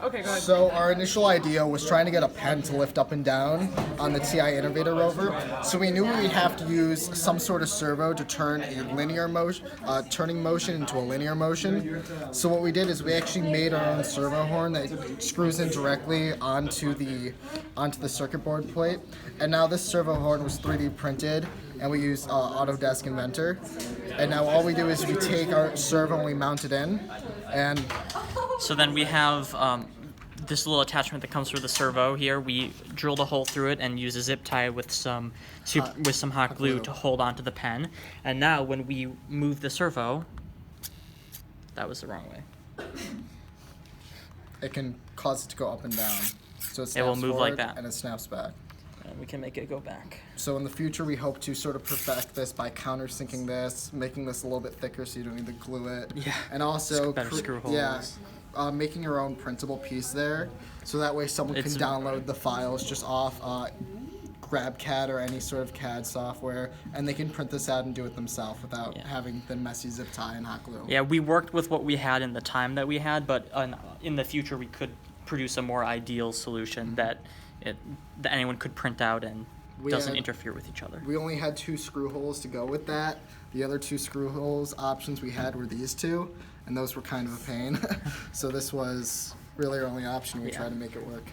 Okay, go ahead. So our initial idea was trying to get a pen to lift up and down on the TI Innovator rover. So we knew we'd have to use some sort of servo to turn a linear motion, turning motion into a linear motion. So what we did is we actually made our own servo horn that screws in directly onto the circuit board plate. And now this servo horn was 3D printed, and we use Autodesk Inventor. And now all we do is we take our servo and we mount it in, and So then we have this little attachment that comes through the servo here. We drilled a hole through it and use a zip tie with some hot glue to hold onto the pen. And now when we move the servo, that was the wrong way. it can cause it to go up and down. So it snaps It will move like forward that. and it snaps back. And we can make it go back. So in the future, we hope to sort of perfect this by countersinking this, making this a little bit thicker so you don't need to glue it. Yeah. And also, Better screw holes. yeah, making your own printable piece there, so that way someone can download the files just off GrabCAD or any sort of CAD software, and they can print this out and do it themselves without having the messy zip tie and hot glue. Yeah, we worked with what we had in the time that we had, but in the future we could produce a more ideal solution that anyone could print out and doesn't interfere with each other. We only had 2 screw holes to go with that. The other 2 screw holes options we had were these 2, and those were kind of a pain. So this was really our only option. We tried to make it work.